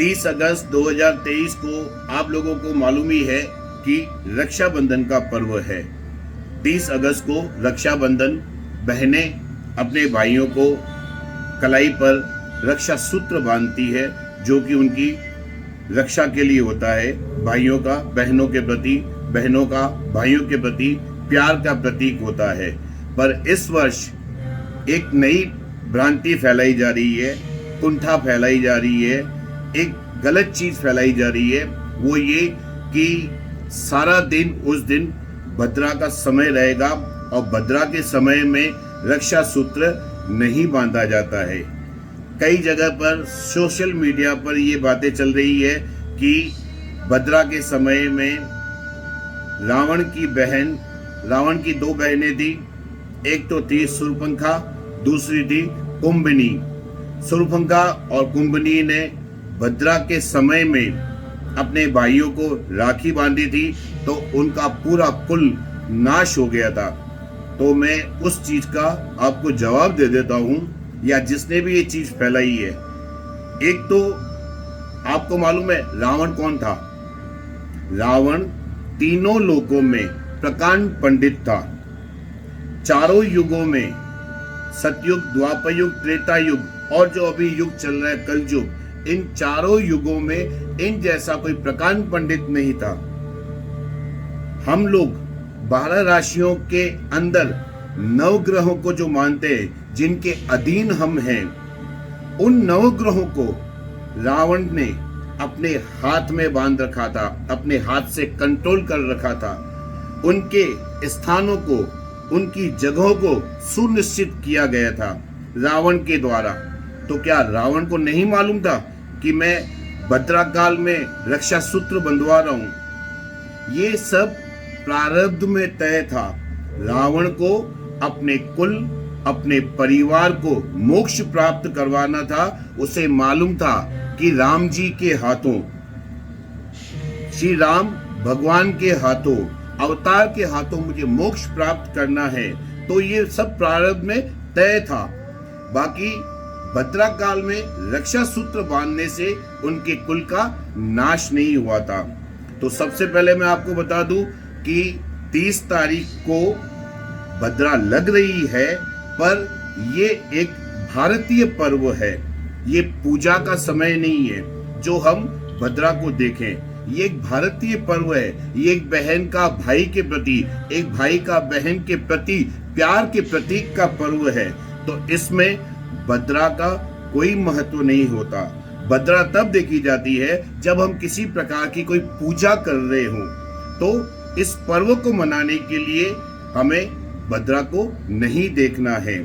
30 अगस्त 2023 को आप लोगों को मालूम ही है कि रक्षाबंधन का पर्व है। 30 अगस्त को रक्षाबंधन, बहनें अपने भाइयों को कलाई पर रक्षा सूत्र बांधती है, जो कि उनकी रक्षा के लिए होता है। भाइयों का बहनों के प्रति, बहनों का भाइयों के प्रति प्यार का प्रतीक होता है। पर इस वर्ष एक नई भ्रांति फैलाई जा रही है, कुंठा फैलाई जा रही है, एक गलत चीज फैलाई जा रही है। वो ये कि सारा दिन उस दिन भद्रा का समय रहेगा और भद्रा के समय में रक्षा सूत्र नहीं बांधा जाता है। कई जगह पर सोशल मीडिया पर ये बातें चल रही है कि भद्रा के समय में रावण की 2 बहनें थी। एक तो थी शूर्पणखा, दूसरी थी कुंभिनी। शूर्पणखा और कुंभिनी ने भद्रा के समय में अपने भाइयों को राखी बांधी थी, तो उनका पूरा कुल नाश हो गया था। तो मैं उस चीज का आपको जवाब दे देता हूं, या जिसने भी ये चीज फैलाई है। एक तो आपको मालूम है रावण कौन था? रावण तीनों लोकों में प्रकांड पंडित था। चारों युगों में, सतयुग, द्वापर युग, त्रेता युग और जो अभी युग चल रहा है कलयुग, इन चारों युगों में इन जैसा कोई प्रकांड पंडित नहीं था। हम लोग 12 राशियों के अंदर नवग्रहों को जो मानते हैं, जिनके अधीन हम हैं, उन नवग्रहों को रावण ने अपने हाथ में बांध रखा था, अपने हाथ से कंट्रोल कर रखा था। उनके स्थानों को, उनकी जगहों को सुनिश्चित किया गया था रावण के द्वारा। तो क्या रावण को नहीं मालूम था कि मैं भद्रा काल में रक्षा सूत्र बंधवा रहा हूं? ये सब प्रारब्ध में तय था। रावण को अपने कुल, अपने परिवार को मोक्ष प्राप्त करवाना था। उसे मालूम था कि राम जी के हाथों, श्री राम भगवान के हाथों, अवतार के हाथों मुझे मोक्ष प्राप्त करना है। तो ये सब प्रारब्ध में तय था। बाकी भद्रा काल में रक्षा सूत्र बांधने से उनके कुल का नाश नहीं हुआ था। तो सबसे पहले मैं आपको बता दूं कि 30 तारीख को भद्रा लग रही है, पर ये एक भारतीय पर्व है। ये पूजा का समय नहीं है जो हम भद्रा को देखें। ये एक भारतीय पर्व है। ये एक बहन का भाई के प्रति, एक भाई का बहन के प्रति प्यार के प्रतीक का पर्व है। तो इसमें भद्रा का कोई महत्व नहीं होता। भद्रा तब देखी जाती है जब हम किसी प्रकार की कोई पूजा कर रहे हो। तो इस पर्व को मनाने के लिए हमें भद्रा को नहीं देखना है।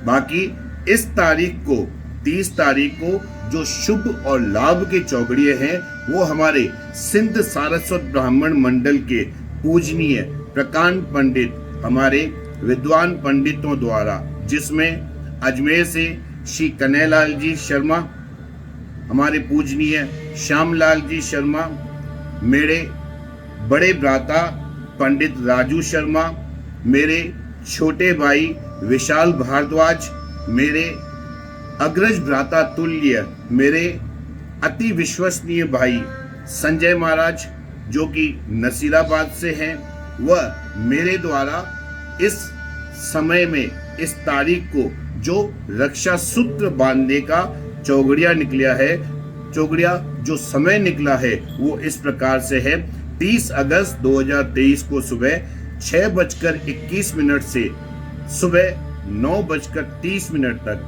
बाकी इस तारीख को, 30 तारीख को, जो शुभ और लाभ के चौगड़िए हैं, वो हमारे सिंध सारस्वत ब्राह्मण मंडल के पूजनीय प्रकांड पंडित, हमारे विद्वान पंडितों द्वारा, जिसमें अजमेर से श्री कन्हैयालाल जी शर्मा, हमारे पूजनीय श्यामलाल जी शर्मा, मेरे बड़े भ्राता पंडित राजू शर्मा, मेरे छोटे भाई विशाल भारद्वाज, मेरे अग्रज भ्राता तुल्य, मेरे अति विश्वसनीय भाई संजय महाराज, जो कि नसीराबाद से हैं, वह मेरे द्वारा इस समय में, इस तारीख को, जो रक्षा सूत्र बांधने का चौगड़िया निकला है, चौगड़िया जो समय निकला है, वो इस प्रकार से है। 30 अगस्त 2023 को सुबह 6:21 से सुबह 9:30 तक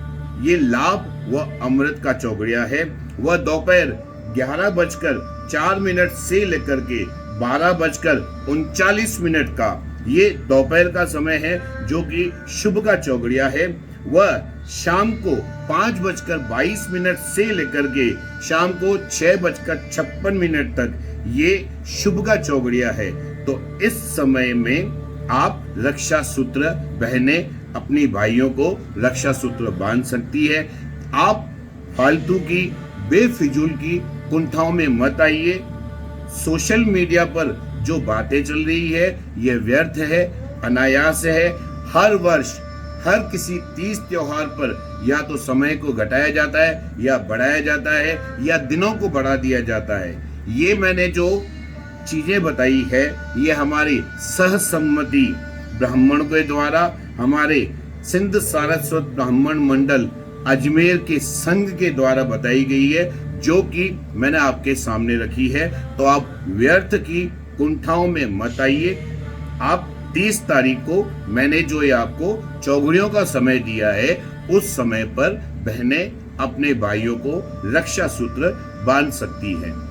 ये लाभ व अमृत का चौगड़िया है। वह दोपहर 11:04 से लेकर के 12:39 का ये दोपहर का समय है, जो कि शुभ का चौगड़िया है। वह शाम को 5:22 से लेकर के शाम को 6:56 तक ये शुभ का चौगड़िया है। तो इस समय में आप रक्षा सूत्र, बहनें अपनी भाइयों को रक्षा सूत्र बांध सकती है। आप फालतू की, बेफिजूल की कुंठाओं में मत आइए। सोशल मीडिया पर जो बातें चल रही है, ये व्यर्थ है, अनायास है। हर वर्ष हर किसी तीज त्योहार पर या तो समय को घटाया जाता है या बढ़ाया जाता है या दिनों को बढ़ा दिया जाता है। ये मैंने जो चीजें बताई है ये हमारी सहसम्मति ब्राह्मण के द्वारा हमारे सिंध सारस्वत ब्राह्मण मंडल अजमेर के संघ के द्वारा बताई गई है, जो कि मैंने आपके सामने रखी है। तो आप व्यर्थ की कुंठाओं में मत आइए। आप 30 तारीख को मैंने जो ये आपको चौगड़ियों का समय दिया है उस समय पर बहनें अपने भाइयों को रक्षा सूत्र बांध सकती हैं।